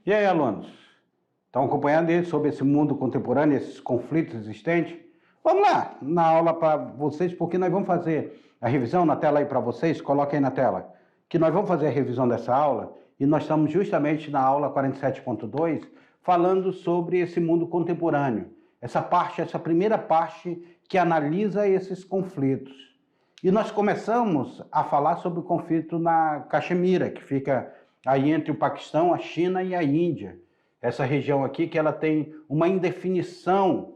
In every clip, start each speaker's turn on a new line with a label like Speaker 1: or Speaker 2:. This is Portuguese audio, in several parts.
Speaker 1: E aí, alunos? Estão acompanhando aí sobre esse mundo contemporâneo, esses conflitos existentes? Vamos lá, na aula para vocês, porque nós vamos fazer a revisão na tela aí para vocês, coloquem aí na tela, que nós vamos fazer a revisão dessa aula, e nós estamos justamente na aula 47.2, falando sobre esse mundo contemporâneo, essa primeira parte que analisa esses conflitos. E nós começamos a falar sobre o conflito na Caxemira, que fica aí entre o Paquistão, a China e a Índia. Essa região aqui que ela tem uma indefinição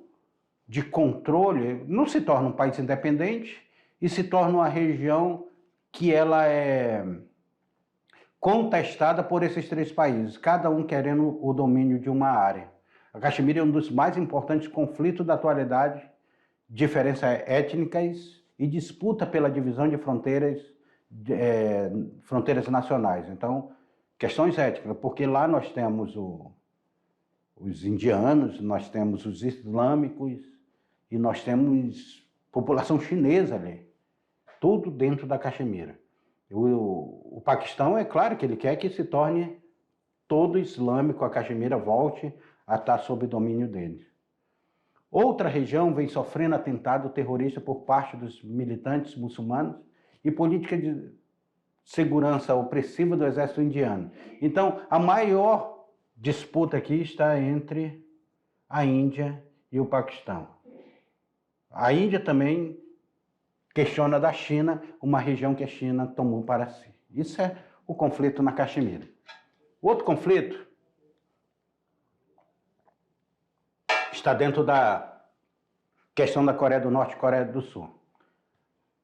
Speaker 1: de controle, não se torna um país independente e se torna uma região que ela é contestada por esses três países, cada um querendo o domínio de uma área. A Caxemira é um dos mais importantes conflitos da atualidade, diferenças étnicas e disputa pela divisão de fronteiras nacionais. Então, questões étnicas, porque lá nós temos os indianos, nós temos os islâmicos e nós temos população chinesa ali, tudo dentro da Caxemira. O Paquistão, é claro que ele quer que se torne todo islâmico, a Caxemira volte a estar sob domínio dele. Outra região vem sofrendo atentado terrorista por parte dos militantes muçulmanos e política de segurança opressiva do exército indiano. Então, a maior disputa aqui está entre a Índia e o Paquistão. A Índia também questiona da China, uma região que a China tomou para si. Isso é o conflito na Caxemira. Outro conflito está dentro da questão da Coreia do Norte e Coreia do Sul.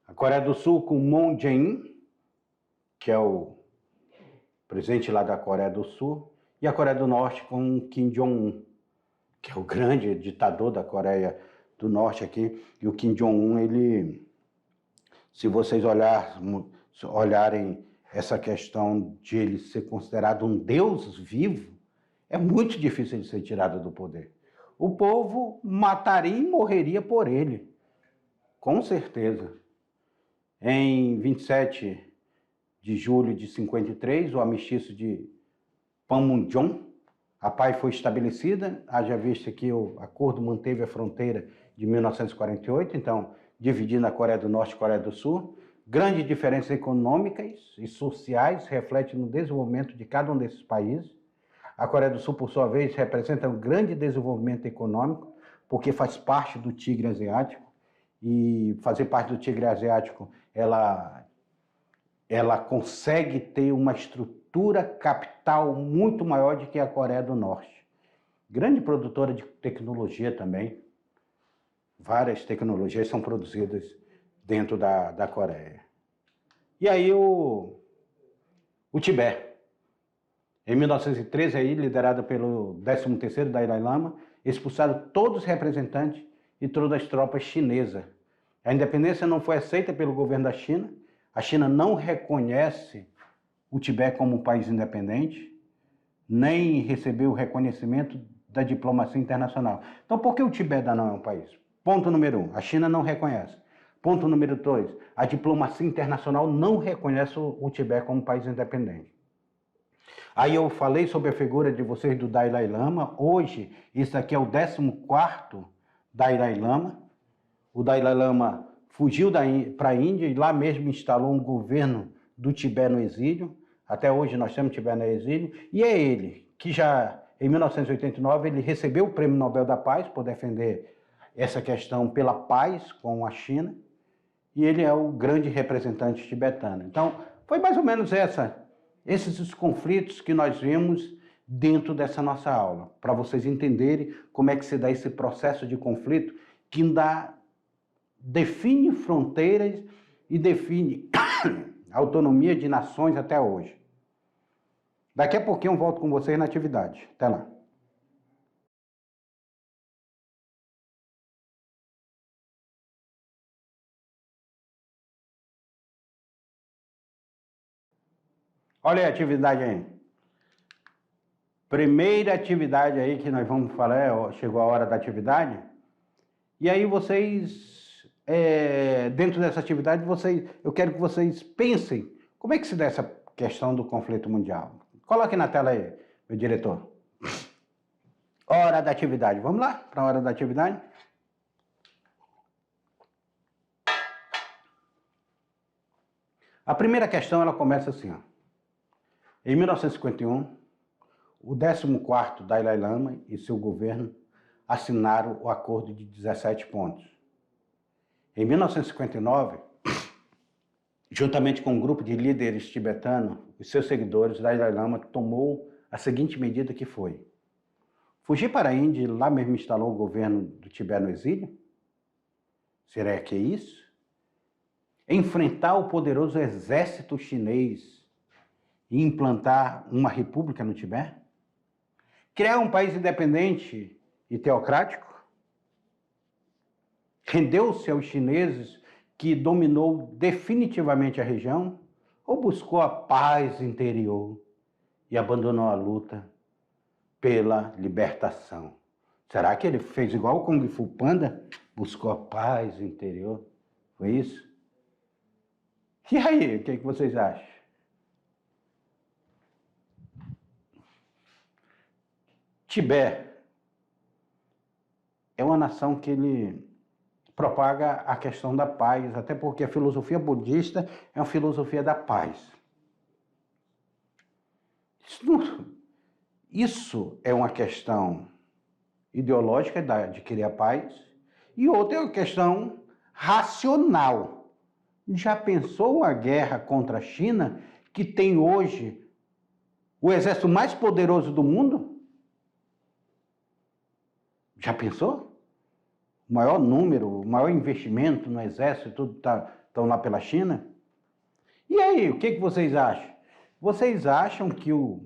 Speaker 1: A Coreia do Sul com Moon Jae-in, que é o presidente lá da Coreia do Sul, e a Coreia do Norte com Kim Jong-un, que é o grande ditador da Coreia do Norte aqui. E o Kim Jong-un, ele, se vocês olharem essa questão de ele ser considerado um deus vivo, é muito difícil de ser tirado do poder. O povo mataria e morreria por ele, com certeza. Em 27 de julho de 53, o armistício de Panmunjom, a paz foi estabelecida, haja vista que o acordo manteve a fronteira de 1948, então dividindo a Coreia do Norte e a Coreia do Sul. Grandes diferenças econômicas e sociais refletem no desenvolvimento de cada um desses países. A Coreia do Sul, por sua vez, representa um grande desenvolvimento econômico, porque faz parte do Tigre Asiático, e fazer parte do Tigre Asiático, ela consegue ter uma estrutura capital muito maior do que a Coreia do Norte. Grande produtora de tecnologia também. Várias tecnologias são produzidas dentro da Coreia. E aí o Tibete. Em 1913, aí, liderada pelo 13º Dalai Lama, expulsaram todos os representantes e todas as tropas chinesas. A independência não foi aceita pelo governo da China. A China não reconhece o Tibete como um país independente, nem recebeu o reconhecimento da diplomacia internacional. Então, por que o Tibete não é um país? Ponto número 1, a China não reconhece. Ponto número 2, a diplomacia internacional não reconhece o Tibete como um país independente. Aí eu falei sobre a figura de vocês do Dalai Lama. Hoje, isso aqui é o 14º Dalai Lama. O Dalai Lama fugiu para a Índia e lá mesmo instalou um governo do Tibete no exílio. Até hoje nós temos Tibete no exílio. E é ele que já, em 1989, ele recebeu o Prêmio Nobel da Paz por defender essa questão pela paz com a China. E ele é o grande representante tibetano. Então, foi mais ou menos esses os conflitos que nós vimos dentro dessa nossa aula, para vocês entenderem como é que se dá esse processo de conflito que define fronteiras e define autonomia de nações até hoje. Daqui a pouquinho eu volto com vocês na atividade. Até lá. Olha a atividade aí. Primeira atividade aí que nós vamos falar, chegou a hora da atividade. E aí vocês dentro dessa atividade, eu quero que vocês pensem como é que se dá essa questão do conflito mundial. Coloque na tela aí, meu diretor. Hora da atividade. Vamos lá para a hora da atividade? A primeira questão, ela começa assim, ó. Em 1951, o 14º Dalai Lama e seu governo assinaram o Acordo de 17 pontos. Em 1959, juntamente com um grupo de líderes tibetanos e seus seguidores, Dalai Lama tomou a seguinte medida que foi: fugir para a Índia e lá mesmo instalou o governo do Tibete no exílio? Será que é isso? Enfrentar o poderoso exército chinês e implantar uma república no Tibete? Criar um país independente e teocrático? Rendeu-se aos chineses que dominou definitivamente a região? Ou buscou a paz interior e abandonou a luta pela libertação? Será que ele fez igual o Kung Fu Panda? Buscou a paz interior? Foi isso? E aí, o que vocês acham? Tibete é uma nação que ele propaga a questão da paz, até porque a filosofia budista é uma filosofia da paz. Isso é uma questão ideológica de querer a paz, e outra é uma questão racional. Já pensou uma guerra contra a China, que tem hoje o exército mais poderoso do mundo? Já pensou? O maior número, o maior investimento no exército, tudo estão lá pela China? E aí, o que vocês acham? Vocês acham que o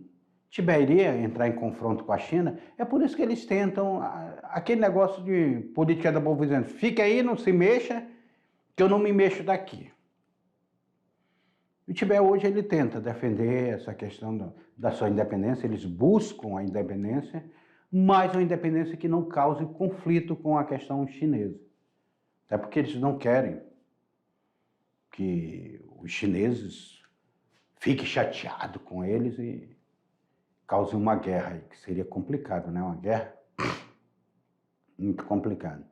Speaker 1: Tibete iria entrar em confronto com a China? É por isso que eles tentam aquele negócio de política da povo dizendo: fica aí, não se mexa, que eu não me mexo daqui. O Tibete hoje ele tenta defender essa questão da sua independência, eles buscam a independência, mas uma independência que não cause conflito com a questão chinesa. Até porque eles não querem que os chineses fiquem chateados com eles e causem uma guerra, que seria complicado, né? Uma guerra muito complicada.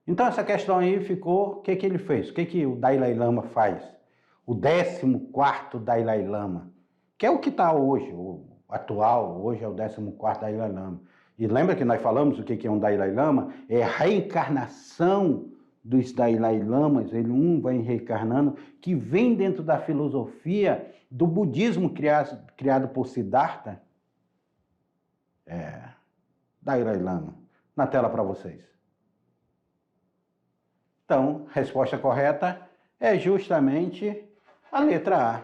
Speaker 1: Então essa questão aí ficou, o que ele fez? O que o Dalai Lama faz? O 14º Dalai Lama, que é o que está hoje, o atual, hoje é o 14º Dalai Lama. E lembra que nós falamos o que é um Dalai Lama? É a reencarnação dos Dalai Lamas, um vai reencarnando, que vem dentro da filosofia do budismo criado por Siddhartha. Dalai Lama. Na tela para vocês. Então, a resposta correta é justamente a letra A.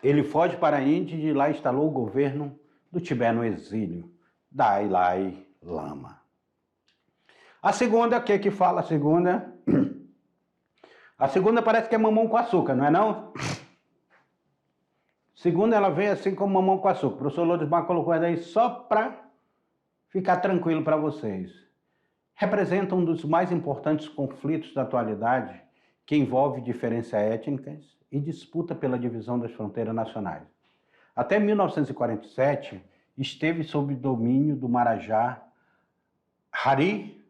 Speaker 1: Ele foge para a Índia e de lá instalou o governo do Tibete no exílio. Dalai Lama. A segunda, o que fala a segunda? A segunda parece que é mamão com açúcar, não é não? Segunda, ela vem assim como mamão com açúcar. O professor Lodismar colocou ela aí só para ficar tranquilo para vocês. Representa um dos mais importantes conflitos da atualidade, que envolve diferenças étnicas e disputa pela divisão das fronteiras nacionais. Até 1947, esteve sob domínio do Marajá Hari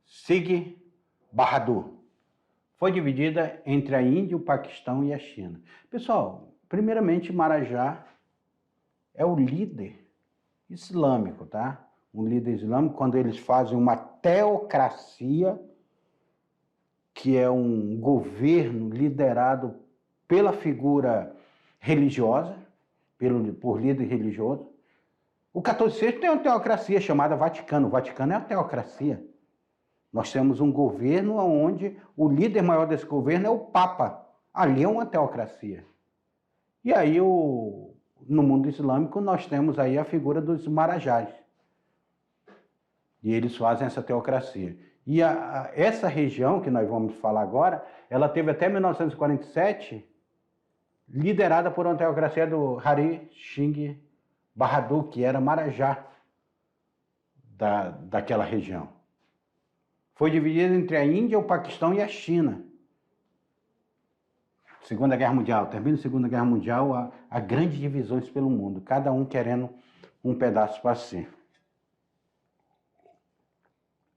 Speaker 1: Singh Bahadur. Foi dividida entre a Índia, o Paquistão e a China. Pessoal, primeiramente, Marajá é o líder islâmico, tá? Um líder islâmico, quando eles fazem uma teocracia, que é um governo liderado pela figura religiosa, por líder religioso. O catolicismo tem uma teocracia chamada Vaticano. O Vaticano é uma teocracia. Nós temos um governo onde o líder maior desse governo é o Papa. Ali é uma teocracia. E aí, no mundo islâmico, nós temos aí a figura dos marajás. E eles fazem essa teocracia. E essa região que nós vamos falar agora, ela teve até 1947 liderada por uma teocracia do Hari Singh Bahadur, que era marajá daquela região. Foi dividida entre a Índia, o Paquistão e a China. Segunda Guerra Mundial, termina a Segunda Guerra Mundial, há grandes divisões pelo mundo, cada um querendo um pedaço para si.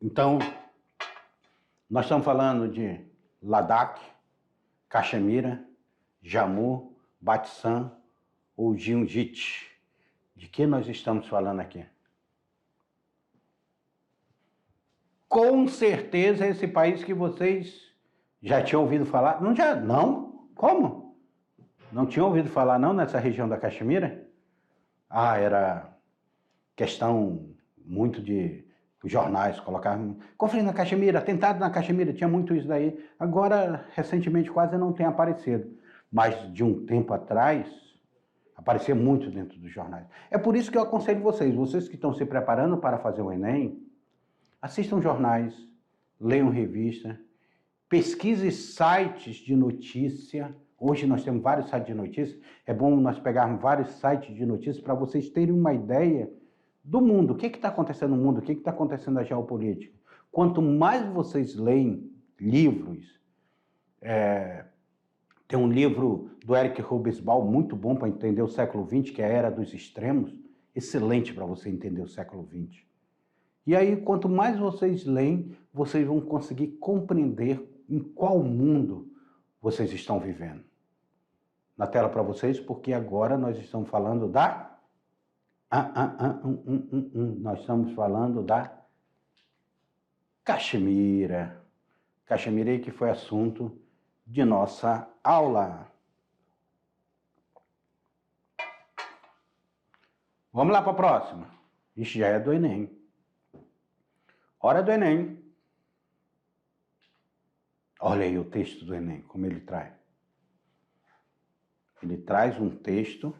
Speaker 1: Então, nós estamos falando de Ladakh, Caxemira, Jammu, Batisan ou Gingit. De que nós estamos falando aqui? Com certeza esse país que vocês já tinham ouvido falar. Não, já, não? Como? Não tinham ouvido falar não nessa região da Caxemira? Ah, era questão muito de os jornais colocavam conflito na Caxemira, atentado na Caxemira, tinha muito isso daí. Agora, recentemente, quase não tem aparecido. Mas de um tempo atrás, aparecia muito dentro dos jornais. É por isso que eu aconselho vocês que estão se preparando para fazer o Enem, assistam jornais, leiam revista, pesquise sites de notícia. Hoje nós temos vários sites de notícia. É bom nós pegarmos vários sites de notícia para vocês terem uma ideia do mundo. O que está acontecendo no mundo? O que está acontecendo na geopolítica? Quanto mais vocês leem livros, tem um livro do Eric Hobsbawm muito bom para entender o século XX, que é a Era dos Extremos, excelente para você entender o século XX. E aí, quanto mais vocês leem, vocês vão conseguir compreender em qual mundo vocês estão vivendo. Na tela para vocês, porque agora nós estamos falando da... Nós estamos falando da Caxemira. Caxemira que foi assunto de nossa aula. Vamos lá para a próxima. Isso já é do Enem. Hora do Enem. Olha aí o texto do Enem, como ele traz. Ele traz um texto,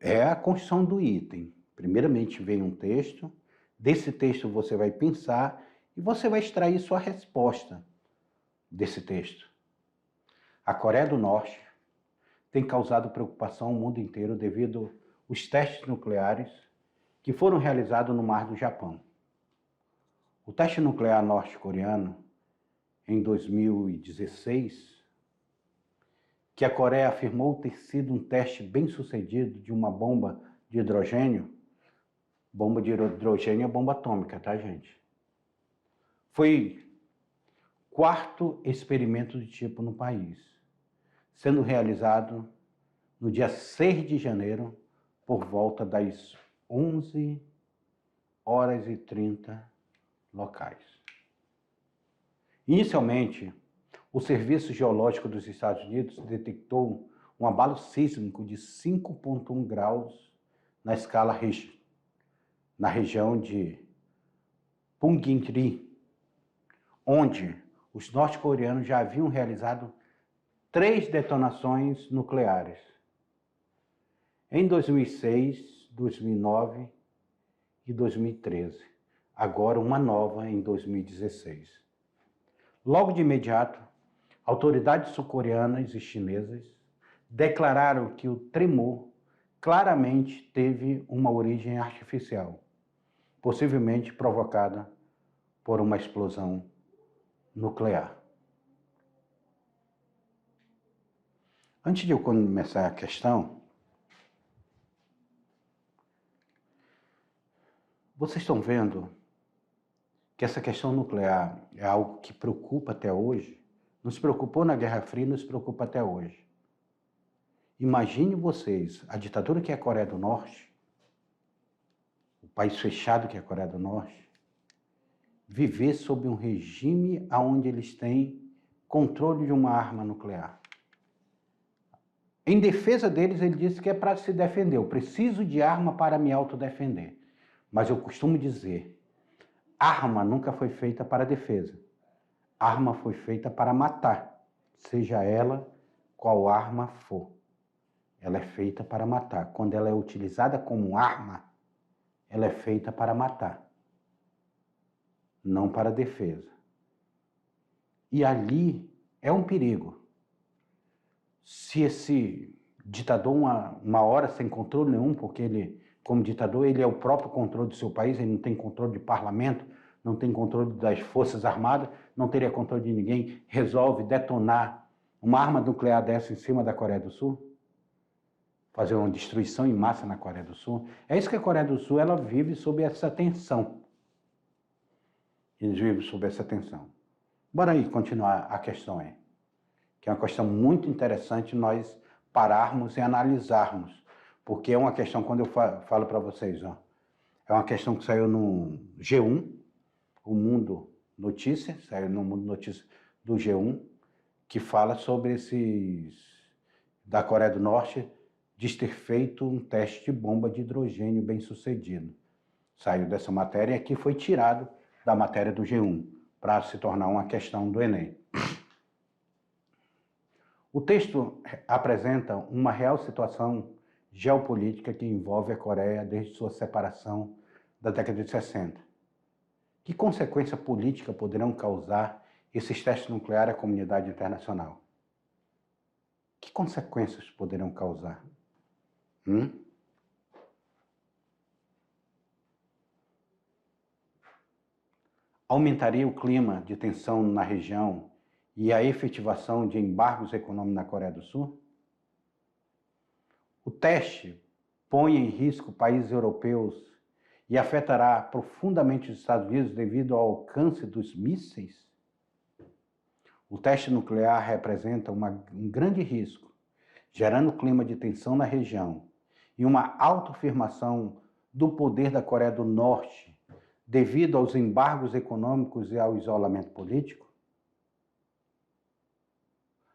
Speaker 1: é a construção do item. Primeiramente vem um texto, desse texto você vai pensar e você vai extrair sua resposta desse texto. A Coreia do Norte tem causado preocupação ao mundo inteiro devido aos testes nucleares que foram realizados no Mar do Japão. O teste nuclear norte-coreano, em 2016, que a Coreia afirmou ter sido um teste bem sucedido de uma bomba de hidrogênio. Bomba de hidrogênio é bomba atômica, tá, gente? Foi o quarto experimento do tipo no país, sendo realizado no dia 6 de janeiro, por volta das 11h30 locais. Inicialmente, o Serviço Geológico dos Estados Unidos detectou um abalo sísmico de 5,1 graus na escala na região de Punggye-ri, onde os norte-coreanos já haviam realizado 3 detonações nucleares. Em 2006, 2009 e 2013. Agora uma nova em 2016. Logo de imediato, autoridades sul-coreanas e chinesas declararam que o tremor claramente teve uma origem artificial, possivelmente provocada por uma explosão nuclear. Antes de eu começar a questão, vocês estão vendo que essa questão nuclear é algo que preocupa até hoje, nos preocupou na Guerra Fria e nos preocupa até hoje. Imagine vocês, a ditadura que é a Coreia do Norte, o país fechado que é a Coreia do Norte, viver sob um regime onde eles têm controle de uma arma nuclear. Em defesa deles, ele disse que é para se defender. Eu preciso de arma para me autodefender. Mas eu costumo dizer, arma nunca foi feita para defesa. Arma foi feita para matar, seja ela qual arma for. Ela é feita para matar. Quando ela é utilizada como arma, ela é feita para matar, não para defesa. E ali é um perigo. Se esse ditador, uma hora sem controle nenhum, porque ele, como ditador, ele é o próprio controle do seu país, ele não tem controle de parlamento, não tem controle das forças armadas, não teria controle de ninguém, resolve detonar uma arma nuclear dessa em cima da Coreia do Sul? Fazer uma destruição em massa na Coreia do Sul? É isso que a Coreia do Sul ela vive sob essa tensão. Eles vivem sob essa tensão. Bora aí continuar a questão aí, que é uma questão muito interessante nós pararmos e analisarmos, porque é uma questão, quando eu falo para vocês, ó, é uma questão que saiu no G1, o Mundo Notícias, saiu no Mundo Notícias do G1, que fala sobre da Coreia do Norte, diz ter feito um teste de bomba de hidrogênio bem sucedido. Saiu dessa matéria e aqui foi tirado da matéria do G1, para se tornar uma questão do Enem. O texto apresenta uma real situação geopolítica que envolve a Coreia desde sua separação da década de 60. Que consequência política poderão causar esses testes nucleares à comunidade internacional? Que consequências poderão causar? Aumentaria o clima de tensão na região e a efetivação de embargos econômicos na Coreia do Sul? O teste põe em risco países europeus e afetará profundamente os Estados Unidos devido ao alcance dos mísseis? O teste nuclear representa um grande risco, gerando clima de tensão na região e uma autoafirmação do poder da Coreia do Norte devido aos embargos econômicos e ao isolamento político?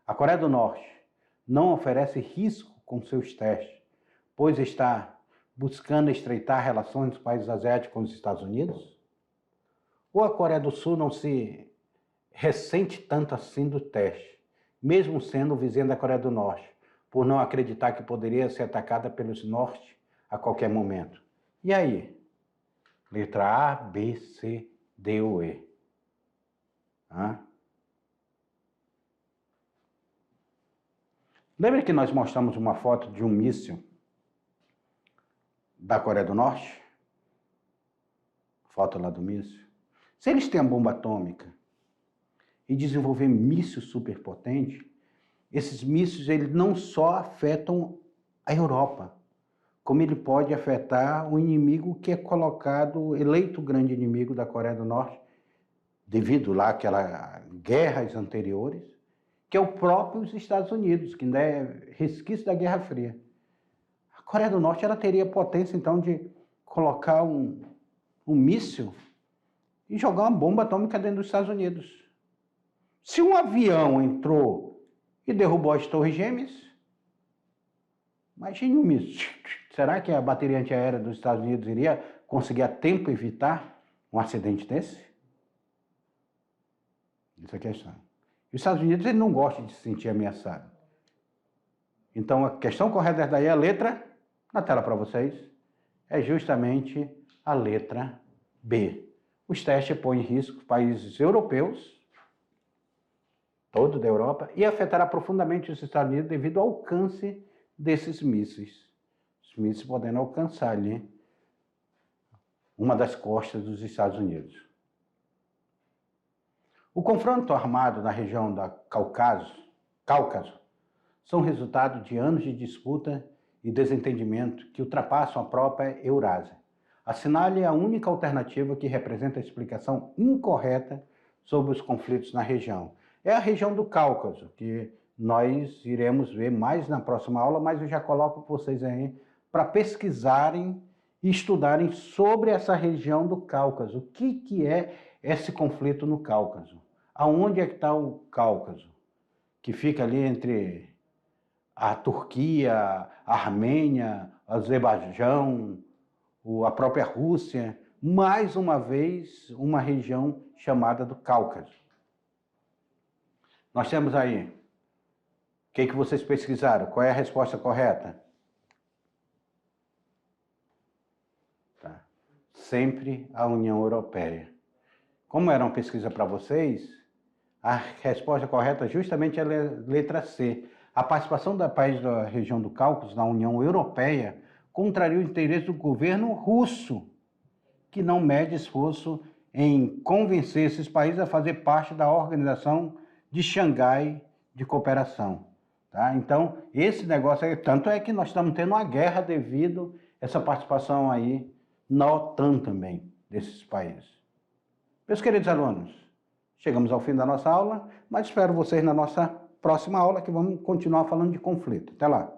Speaker 1: A Coreia do Norte não oferece risco com seus testes, pois está buscando estreitar relações dos países asiáticos com os Estados Unidos? Ou a Coreia do Sul não se ressente tanto assim do teste, mesmo sendo vizinha da Coreia do Norte, por não acreditar que poderia ser atacada pelos Norte a qualquer momento? E aí? Letra A, B, C, D ou E. Lembra que nós mostramos uma foto de um míssil da Coreia do Norte? Foto lá do míssil. Se eles têm a bomba atômica e desenvolver míssil superpotente, esses mísseis eles não só afetam a Europa, como ele pode afetar o inimigo que é colocado, eleito grande inimigo da Coreia do Norte, devido lá àquelas guerras anteriores, que é o próprio Estados Unidos, que ainda é resquício da Guerra Fria. A Coreia do Norte ela teria potência, então, de colocar um míssil e jogar uma bomba atômica dentro dos Estados Unidos. Se um avião entrou e derrubou as Torres Gêmeas, imagine um míssil. Será que a bateria antiaérea dos Estados Unidos iria conseguir a tempo evitar um acidente desse? Essa é a questão. E os Estados Unidos ele não gosta de se sentir ameaçado. Então a questão correta daí é a letra, na tela para vocês, é justamente a letra B. Os testes põem em risco países europeus, todo da Europa, e afetará profundamente os Estados Unidos devido ao alcance desses mísseis. Os mísseis podendo alcançar ali uma das costas dos Estados Unidos. O confronto armado na região da Cáucaso são resultado de anos de disputa e desentendimento que ultrapassam a própria Eurásia. Assinale a única alternativa que representa a explicação incorreta sobre os conflitos na região. É a região do Cáucaso, que nós iremos ver mais na próxima aula, mas eu já coloco vocês aí para pesquisarem e estudarem sobre essa região do Cáucaso. O que é esse conflito no Cáucaso? Aonde é que está o Cáucaso? Que fica ali entre a Turquia, a Armênia, Azerbaijão, a própria Rússia, mais uma vez uma região chamada do Cáucaso. Nós temos aí, o que vocês pesquisaram? Qual é a resposta correta? Tá. Sempre a União Europeia. Como era uma pesquisa para vocês, a resposta correta justamente é a letra C. A participação do país da região do Cáucaso na União Europeia contraria o interesse do governo russo, que não mede esforço em convencer esses países a fazer parte da Organização de Xangai de Cooperação. Tá? Então, esse negócio aí, tanto é que nós estamos tendo uma guerra devido a essa participação aí na OTAN também, desses países. Meus queridos alunos, chegamos ao fim da nossa aula, mas espero vocês na nossa próxima aula, que vamos continuar falando de conflito. Até lá!